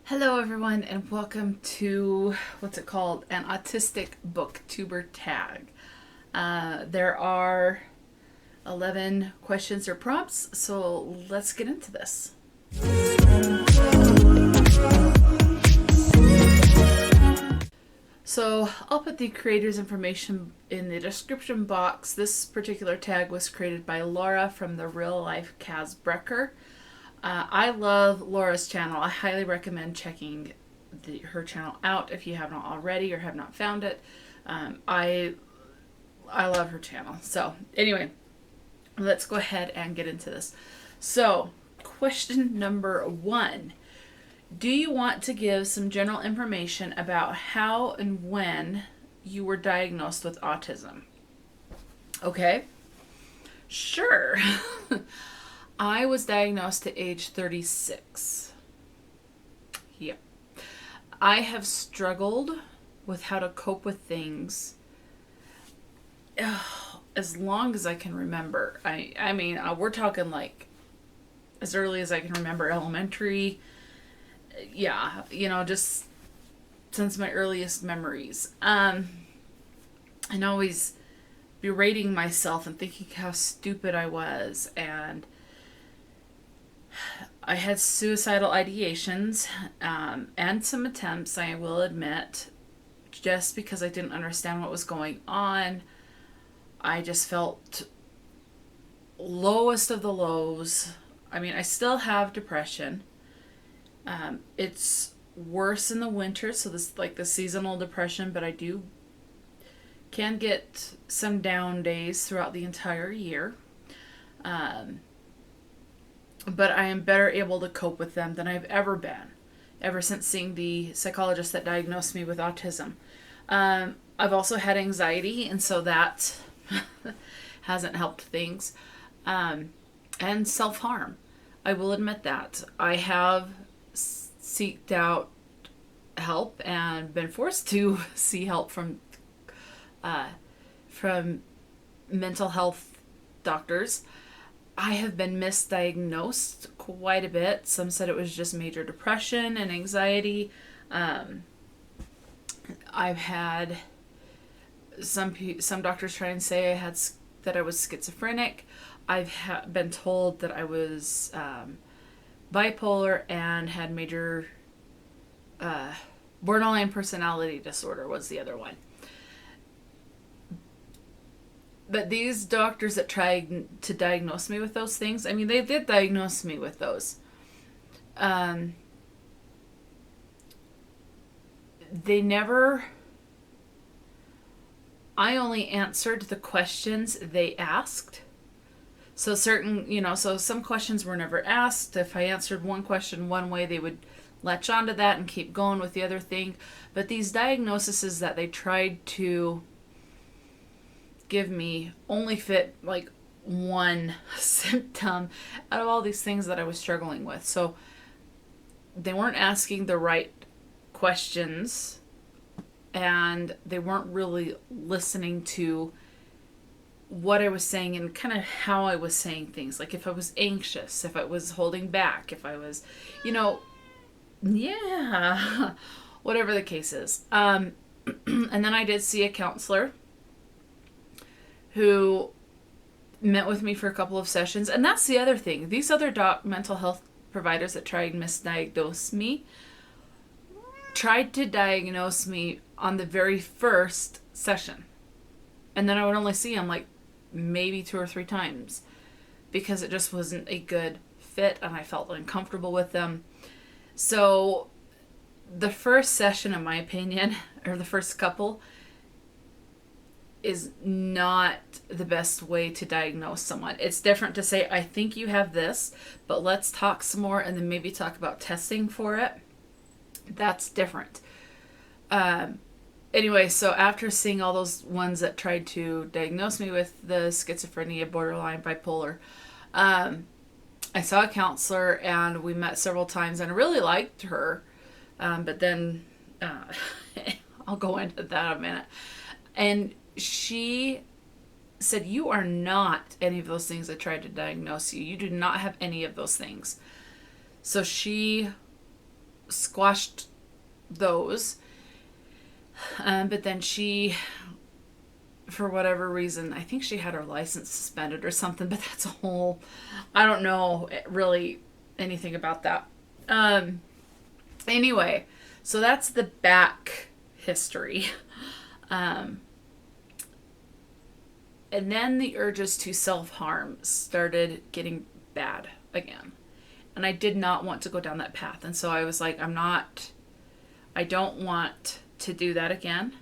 Hello everyone and welcome to, what's it called? An Autistic BookTuber Tag. There are 11 questions or prompts, so let's get into this. So I'll put the creator's information in the description box. This particular tag was created by Laura from the Real Life Kaz Brecker. I love Laura's channel. I highly recommend checking her channel out if you have not already or have not found it. I love her channel. So anyway, let's go ahead and get into this. So question number 1. Do you want to give some general information about how and when you were diagnosed with autism? Okay, sure. I was diagnosed at age 36. Yep. I have struggled with how to cope with things as long as I can remember. I mean, we're talking like as early as I can remember, elementary. Yeah, just since my earliest memories. And always berating myself and thinking how stupid I was, and I had suicidal ideations and some attempts, I will admit, just because I didn't understand what was going on. I just felt lowest of the lows. I mean, I still have depression. It's worse in the winter, so this like the seasonal depression, but I can get some down days throughout the entire year. But I am better able to cope with them than I've ever been, ever since seeing the psychologist that diagnosed me with autism. I've also had anxiety, and so that hasn't helped things. And self-harm. I will admit that. I have seeked out help and been forced to see help from mental health doctors. I have been misdiagnosed quite a bit. Some said it was just major depression and anxiety. I've had some doctors try and say that I was schizophrenic. I've been told that I was bipolar and had major borderline personality disorder was the other one. But these doctors that tried to diagnose me with those things, I mean, they did diagnose me with those. I only answered the questions they asked. So some questions were never asked. If I answered one question one way, they would latch onto that and keep going with the other thing. But these diagnoses that they tried to give me only fit like one symptom out of all these things that I was struggling with. So they weren't asking the right questions, and they weren't really listening to what I was saying and kind of how I was saying things. Like if I was anxious, if I was holding back, if I was, whatever the case is. And then I did see a counselor who met with me for a couple of sessions. And that's the other thing. These other mental health providers that tried and misdiagnosed me tried to diagnose me on the very first session. And then I would only see them like maybe 2 or 3 times because it just wasn't a good fit and I felt uncomfortable with them. So the first session, in my opinion, or the first couple, is not the best way to diagnose someone. It's different to say, I think you have this, but let's talk some more and then maybe talk about testing for it. That's different. Anyway, so after seeing all those ones that tried to diagnose me with the schizophrenia, borderline, bipolar, I saw a counselor and we met several times and I really liked her. But then I'll go into that in a minute. And she said, you are not any of those things that tried to diagnose you. You do not have any of those things. So she squashed those. But then she, for whatever reason, I think she had her license suspended or something, but that's a whole, I don't know really anything about that. Anyway, so that's the back history. And then the urges to self-harm started getting bad again. And I did not want to go down that path. And so I was like, I don't want to do that again.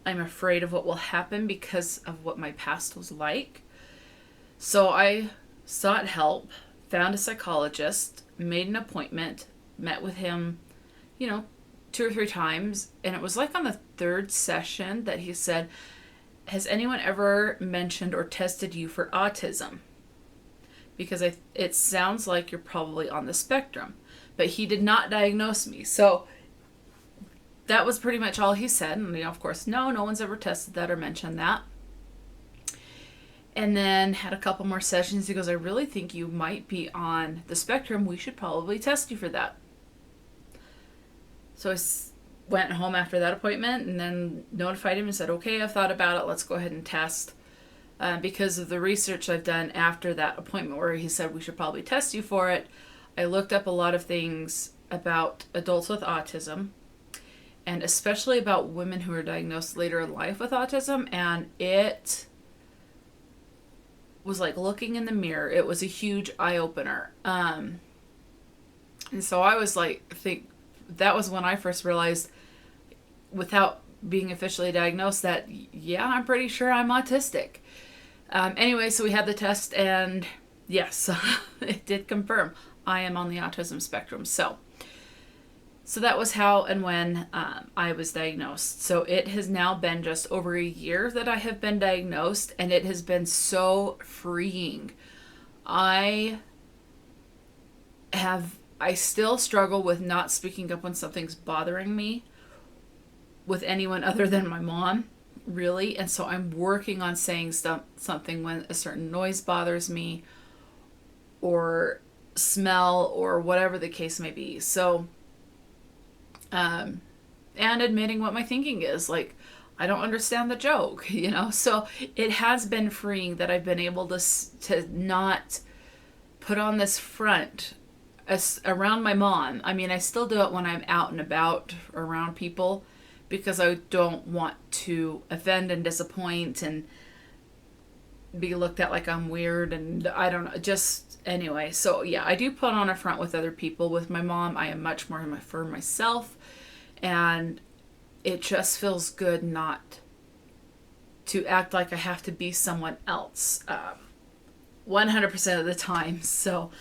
I'm afraid of what will happen because of what my past was like. So I sought help, found a psychologist, made an appointment, met with him, 2 or 3 times. And it was like on the 3rd session that he said, has anyone ever mentioned or tested you for autism? Because it sounds like you're probably on the spectrum. But he did not diagnose me. So that was pretty much all he said. And, of course, no one's ever tested that or mentioned that. And then had a couple more sessions. He goes, I really think you might be on the spectrum. We should probably test you for that. So I went home after that appointment and then notified him and said, okay, I've thought about it. Let's go ahead and test. Because of the research I've done after that appointment where he said we should probably test you for it, I looked up a lot of things about adults with autism, and especially about women who are diagnosed later in life with autism, and it was like looking in the mirror. It was a huge eye-opener. And so I was like, that was when I first realized, without being officially diagnosed, that, yeah, I'm pretty sure I'm autistic. Anyway, so we had the test, and yes, it did confirm I am on the autism spectrum. So that was how and when I was diagnosed. So it has now been just over a year that I have been diagnosed, and it has been so freeing. I still struggle with not speaking up when something's bothering me with anyone other than my mom, really. And so I'm working on saying something when a certain noise bothers me or smell or whatever the case may be. So, and admitting what my thinking is. Like, I don't understand the joke, So it has been freeing that I've been able to not put on this front around my mom. I mean, I still do it when I'm out and about around people, because I don't want to offend and disappoint and be looked at like I'm weird, and I don't know, just anyway. So yeah, I do put on a front with other people. With my mom, I am much more for myself, and it just feels good not to act like I have to be someone else 100% of the time. So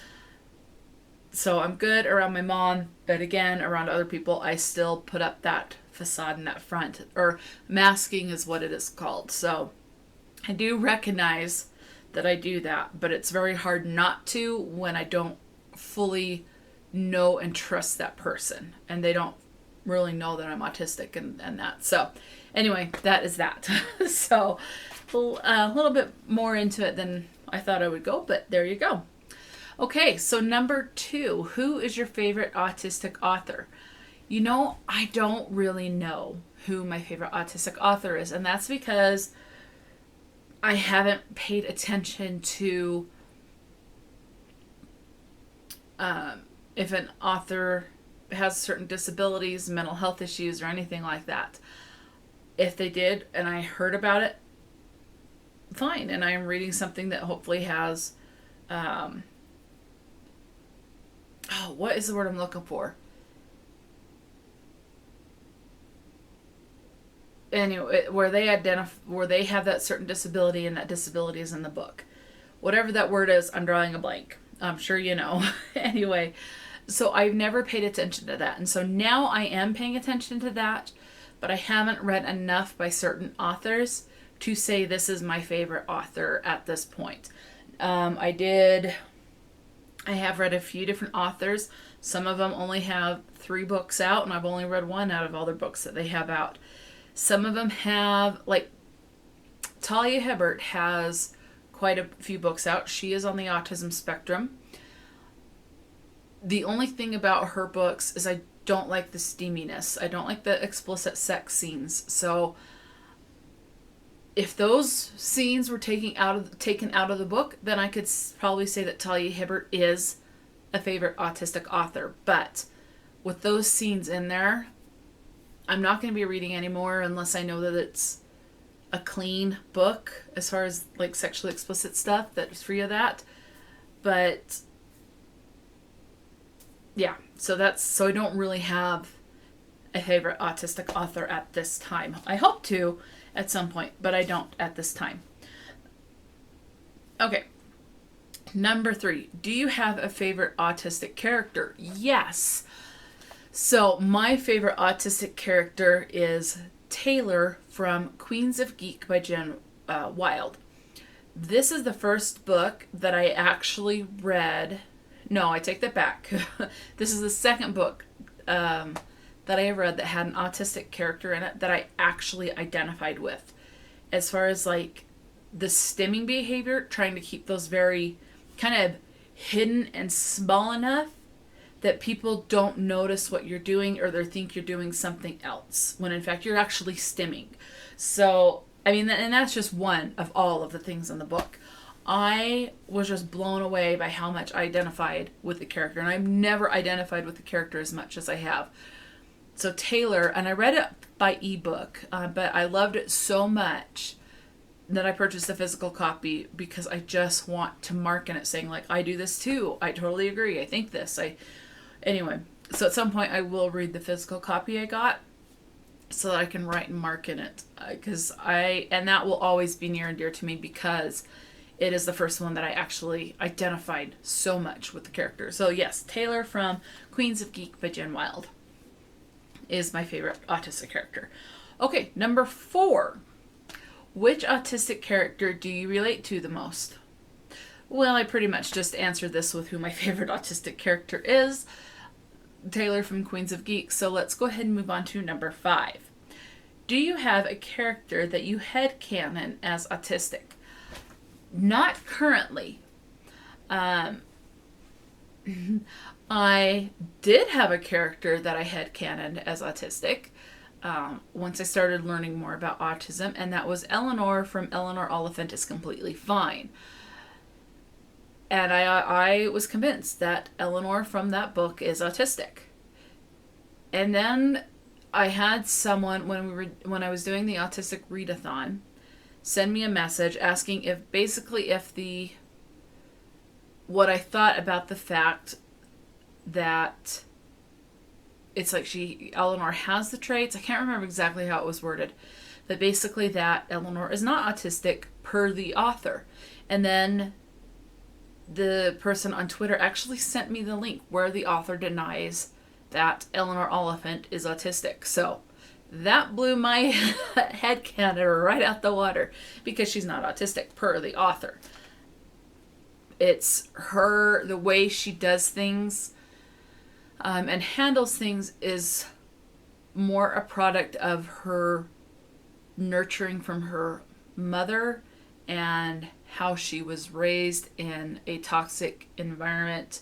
I'm good around my mom, but again, around other people, I still put up that facade in that front, or masking is what it is called. So I do recognize that I do that, but it's very hard not to when I don't fully know and trust that person, and they don't really know that I'm autistic and that. So anyway, that is that. So a little bit more into it than I thought I would go, but there you go. Okay, so number 2, who is your favorite autistic author? I don't really know who my favorite autistic author is, and that's because I haven't paid attention to if an author has certain disabilities, mental health issues, or anything like that. If they did and I heard about it, fine, and I am reading something that hopefully has what is the word I'm looking for? Anyway, where they have that certain disability, and that disability is in the book. Whatever that word is, I'm drawing a blank. I'm sure you know. Anyway, so I've never paid attention to that. And so now I am paying attention to that, but I haven't read enough by certain authors to say this is my favorite author at this point. I have read a few different authors. Some of them only have 3 books out, and I've only read 1 out of all their books that they have out. Some of them have, like, Talia Hibbert has quite a few books out. She is on the autism spectrum. The only thing about her books is I don't like the steaminess. I don't like the explicit sex scenes. So if those scenes were taken out of the book, then I could probably say that Talia Hibbert is a favorite autistic author. But with those scenes in there, I'm not going to be reading anymore unless I know that it's a clean book as far as like sexually explicit stuff that's free of that. But yeah, so I don't really have a favorite autistic author at this time. I hope to at some point, but I don't at this time. Okay. Number 3. Do you have a favorite autistic character? Yes. So my favorite autistic character is Taylor from Queens of Geek by Jen Wilde. This is the first book that I actually read. No, I take that back. This is the second book that I read that had an autistic character in it that I actually identified with. As far as like the stimming behavior, trying to keep those very kind of hidden and small enough that people don't notice what you're doing or they think you're doing something else when in fact you're actually stimming. So, I mean, and that's just one of all of the things in the book. I was just blown away by how much I identified with the character, and I've never identified with the character as much as I have. So Taylor, and I read it by ebook, but I loved it so much that I purchased a physical copy because I just want to mark in it saying like, I do this too. I totally agree. I think this. Anyway, so at some point I will read the physical copy I got so that I can write and mark in it. And that will always be near and dear to me because it is the first one that I actually identified so much with the character. So yes, Taylor from Queens of Geek by Jen Wilde is my favorite autistic character. Okay, number 4. Which autistic character do you relate to the most? Well, I pretty much just answered this with who my favorite autistic character is. Taylor from Queens of Geek. So let's go ahead and move on to number 5. Do you have a character that you headcanon as autistic? Not currently. I did have a character that I headcanoned as autistic once I started learning more about autism, and that was Eleanor from Eleanor Oliphant is Completely Fine. And I was convinced that Eleanor from that book is autistic. And then I had someone, when I was doing the autistic readathon, send me a message asking if what I thought about the fact that it's like Eleanor has the traits. I can't remember exactly how it was worded, but basically that Eleanor is not autistic per the author. And then the person on Twitter actually sent me the link where the author denies that Eleanor Oliphant is autistic. So that blew my headcanon right out the water because she's not autistic per the author. It's the way she does things and handles things is more a product of her nurturing from her mother and how she was raised in a toxic environment,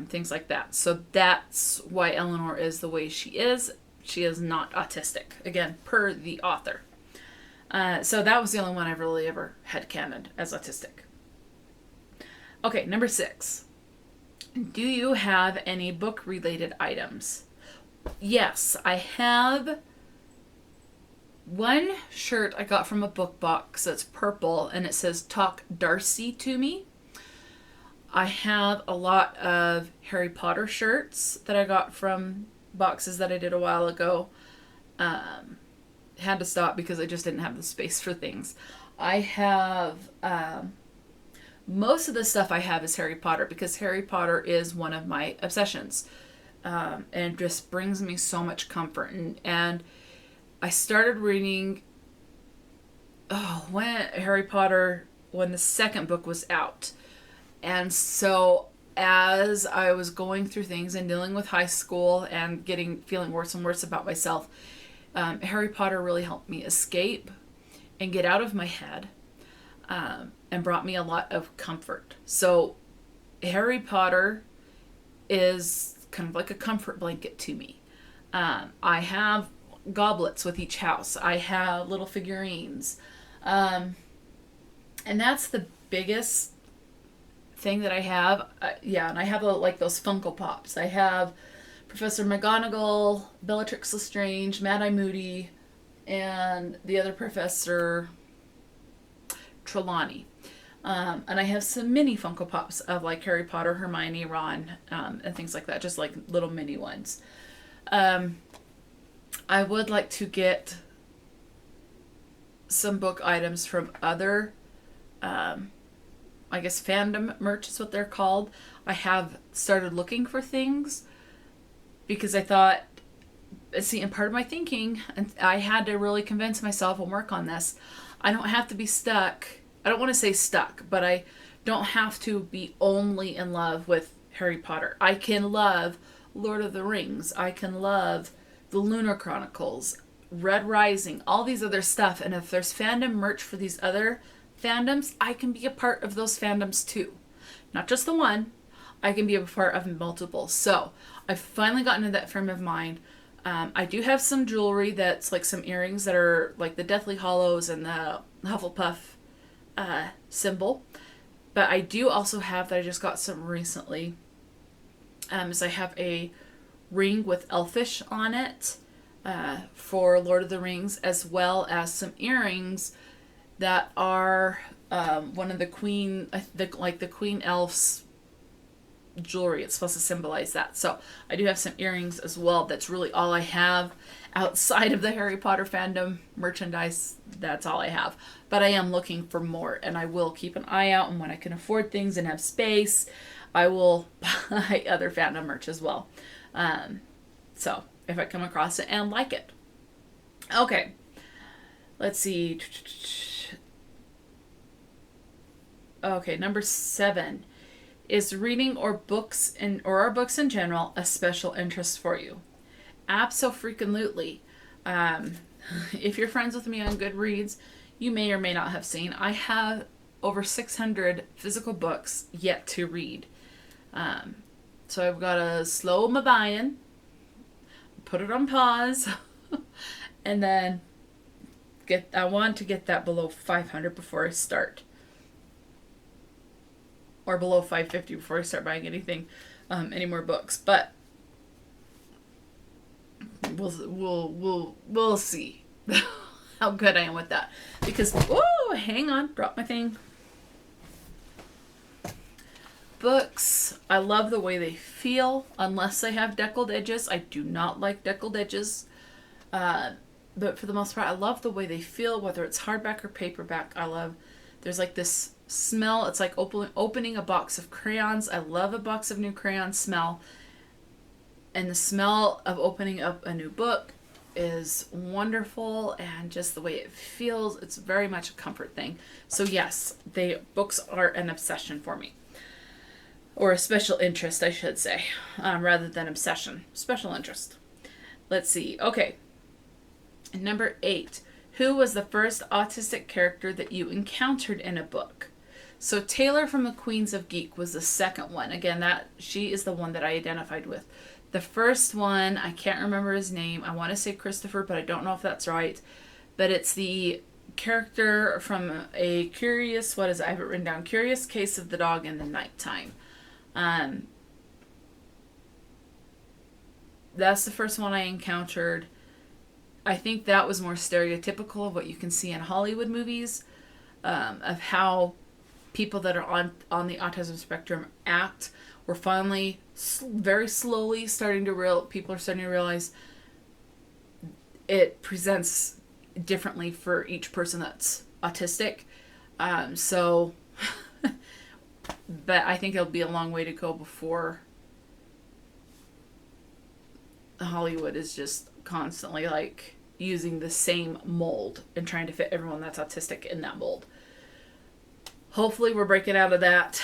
things like that. So that's why Eleanor is the way she is. She is not autistic, again, per the author. So that was the only one I've really ever headcanoned as autistic. Okay, number 6. Do you have any book-related items? Yes, I have one shirt I got from a book box that's purple, and it says, Talk Darcy to Me. I have a lot of Harry Potter shirts that I got from boxes that I did a while ago. Had to stop because I just didn't have the space for things. I have... most of the stuff I have is Harry Potter because Harry Potter is one of my obsessions. And it just brings me so much comfort. And I started reading when the second book was out. And so as I was going through things and dealing with high school and feeling worse and worse about myself, Harry Potter really helped me escape and get out of my head. And brought me a lot of comfort. So Harry Potter is kind of like a comfort blanket to me. I have goblets with each house. I have little figurines. And that's the biggest thing that I have. Yeah, and I have like those Funko Pops. I have Professor McGonagall, Bellatrix Lestrange, Mad-Eye Moody, and the other Professor Trelawney. And I have some mini Funko Pops of like Harry Potter, Hermione, Ron, and things like that, just like little mini ones. I would like to get some book items from other, I guess fandom merch is what they're called. I have started looking for things because I thought, see, and part of my thinking, and I had to really convince myself and work on this, I don't have to be stuck. I don't want to say stuck, but I don't have to be only in love with Harry Potter. I can love Lord of the Rings. I can love the Lunar Chronicles, Red Rising, all these other stuff. And if there's fandom merch for these other fandoms, I can be a part of those fandoms too. Not just the one. I can be a part of multiple. So I've finally gotten into that frame of mind. I do have some jewelry that's like some earrings that are like the Deathly Hallows and the Hufflepuff symbol. But I do also have, that I just got some recently, is I have a ring with elfish on it for Lord of the Rings, as well as some earrings that are one of the queen, the queen elf's jewelry. It's supposed to symbolize that. So I do have some earrings as well. That's really all I have outside of the Harry Potter fandom merchandise. That's all I have. But I am looking for more, and I will keep an eye out, and when I can afford things and have space, I will buy other fandom merch as well. So if I come across it and like it. Okay. Let's see. Okay, number 7. Is reading or our books in general a special interest for you? Abso-freaking-lutely. If you're friends with me on Goodreads, you may or may not have seen I have over 600 physical books yet to read. So I've got to slow my buying, put it on pause, and then I want to get that below 500 before I start. Or below 550 before I start buying anything, any more books. But we'll see how good I am with that. Because hang on, drop my thing. Books, I love the way they feel, unless they have deckled edges. I do not like deckled edges. But for the most part, I love the way they feel, whether it's hardback or paperback. There's like this smell. It's like opening a box of crayons. I love a box of new crayons smell. And the smell of opening up a new book is wonderful, and just the way it feels, it's very much a comfort thing. So yes, books are an obsession for me. Or a special interest, I should say, rather than obsession. Special interest. Let's see. Okay. Number 8. Who was the first autistic character that you encountered in a book? So Taylor from the Queens of Geek was the second one. Again, she is the one that I identified with. The first one, I can't remember his name. I want to say Christopher, but I don't know if that's right. But it's the character from a curious, I have it written down, Curious Case of the Dog in the Nighttime. That's the first one I encountered. I think that was more stereotypical of what you can see in Hollywood movies, of how people that are on the autism spectrum act. We're finally very slowly people are starting to realize it presents differently for each person that's autistic. But I think it'll be a long way to go before Hollywood is just constantly like using the same mold and trying to fit everyone that's autistic in that mold. Hopefully we're breaking out of that.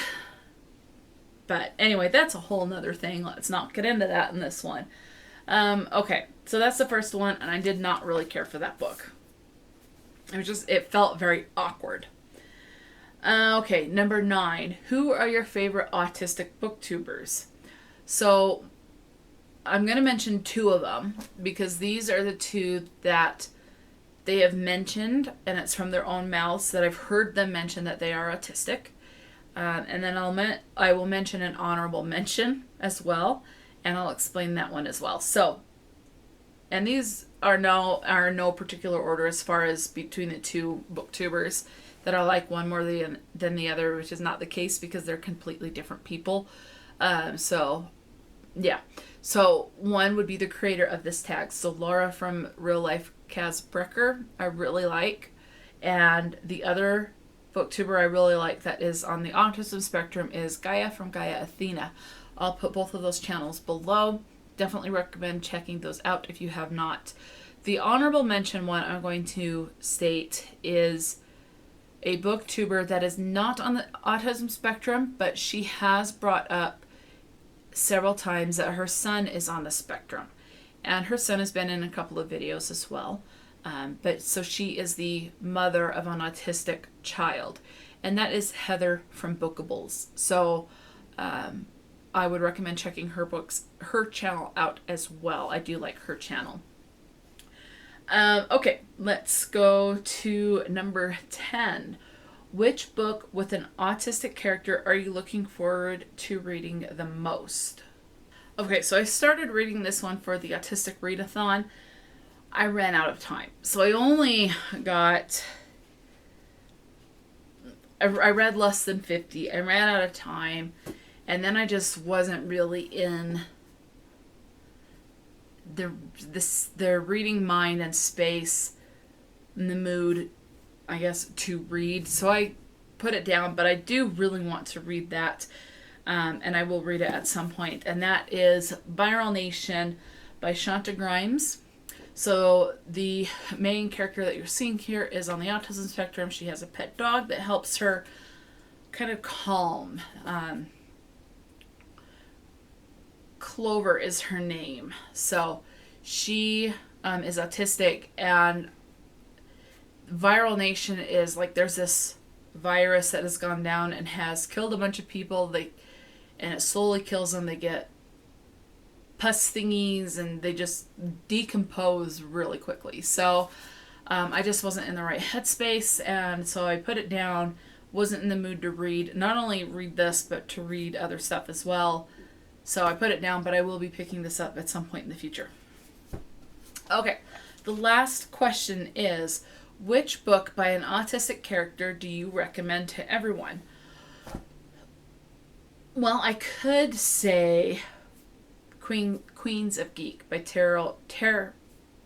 But anyway, that's a whole nother thing. Let's not get into that in this one. Okay, so that's the first one, and I did not really care for that book. It felt very awkward. Okay, number 9. Who are your favorite autistic booktubers? So I'm going to mention two of them because these are the two that they have mentioned, and it's from their own mouths that I've heard them mention that they are autistic. And then I will mention an honorable mention as well, and I'll explain that one as well. So, and these are no particular order as far as between the two booktubers that I like one more than the other, which is not the case because they're completely different people. So, yeah. So one would be the creator of this tag. So Laura from Real Life Casbrecker, I really like. And the other booktuber I really like that is on the autism spectrum is Gaia from Gaia Athena. I'll put both of those channels below. Definitely recommend checking those out if you have not. The honorable mention one I'm going to state is a booktuber that is not on the autism spectrum, but she has brought up several times that her son is on the spectrum. And her son has been in a couple of videos as well. But so she is the mother of an autistic child. And that is Heather from Bookables. So I would recommend checking her channel out as well. I do like her channel. Okay, let's go to number 10. Which book with an autistic character are you looking forward to reading the most? Okay, so I started reading this one for the Autistic Readathon. I ran out of time. So I only got... I read less than 50. I ran out of time. And then I just wasn't really in the reading mind and space, in the mood, I guess, to read. So I put it down, but I do really want to read that. And I will read it at some point. And that is Viral Nation by Shanta Grimes. So the main character that you're seeing here is on the autism spectrum. She has a pet dog that helps her kind of calm. Clover is her name. So she is autistic, and Viral Nation is like there's this virus that has gone down and has killed a bunch of people. And it slowly kills them. They get pus thingies and they just decompose really quickly. So I just wasn't in the right headspace, and so I put it down. Wasn't in the mood to read, not only read this, but to read other stuff as well. So I put it down, but I will be picking this up at some point in the future. Okay, the last question is, which book by an autistic character do you recommend to everyone? Well, I could say Queens of Geek by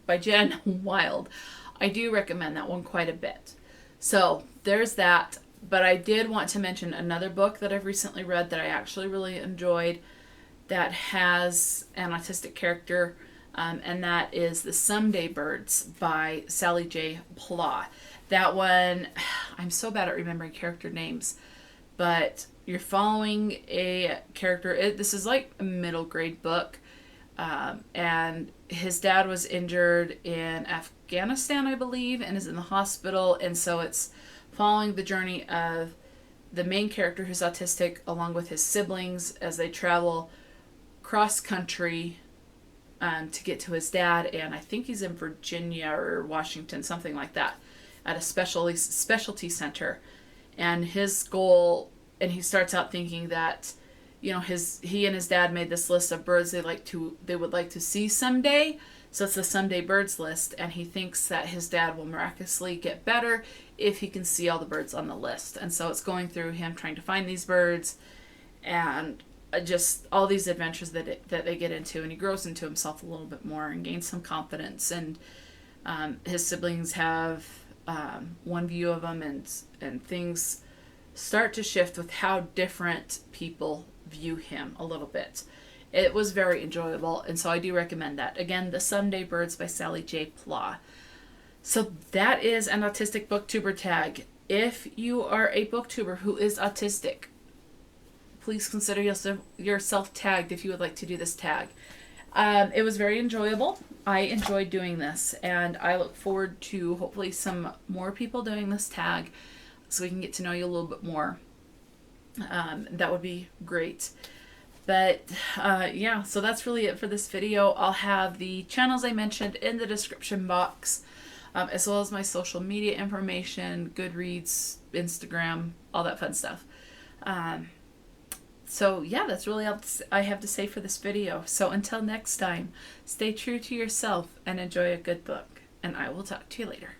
by Jen Wild. I do recommend that one quite a bit. So there's that. But I did want to mention another book that I've recently read that I actually really enjoyed that has an autistic character, and that is The Someday Birds by Sally J. Pla. That one, I'm so bad at remembering character names, but you're following a character. This is like a middle grade book, and his dad was injured in Afghanistan, I believe, and is in the hospital, and so it's following the journey of the main character who's autistic along with his siblings as they travel cross country to get to his dad, and I think he's in Virginia or Washington, something like that, at a specialty center. And his goal, and he starts out thinking that, you know, he and his dad made this list of birds they would like to see someday. So it's the Someday Birds list, and he thinks that his dad will miraculously get better if he can see all the birds on the list. And so it's going through him trying to find these birds, and just all these adventures that they get into, and he grows into himself a little bit more and gains some confidence. And his siblings have one view of him, and things start to shift with how different people view him a little bit. It was very enjoyable, and so I do recommend that. Again, The Someday Birds by Sally J. Pla. So that is an Autistic BookTuber Tag. If you are a booktuber who is autistic, please consider yourself tagged if you would like to do this tag. It was very enjoyable. I enjoyed doing this, and I look forward to hopefully some more people doing this tag so we can get to know you a little bit more. That would be great. But yeah, so that's really it for this video. I'll have the channels I mentioned in the description box, as well as my social media information, Goodreads, Instagram, all that fun stuff. So yeah, that's really all I have to say for this video. So until next time, stay true to yourself and enjoy a good book. And I will talk to you later.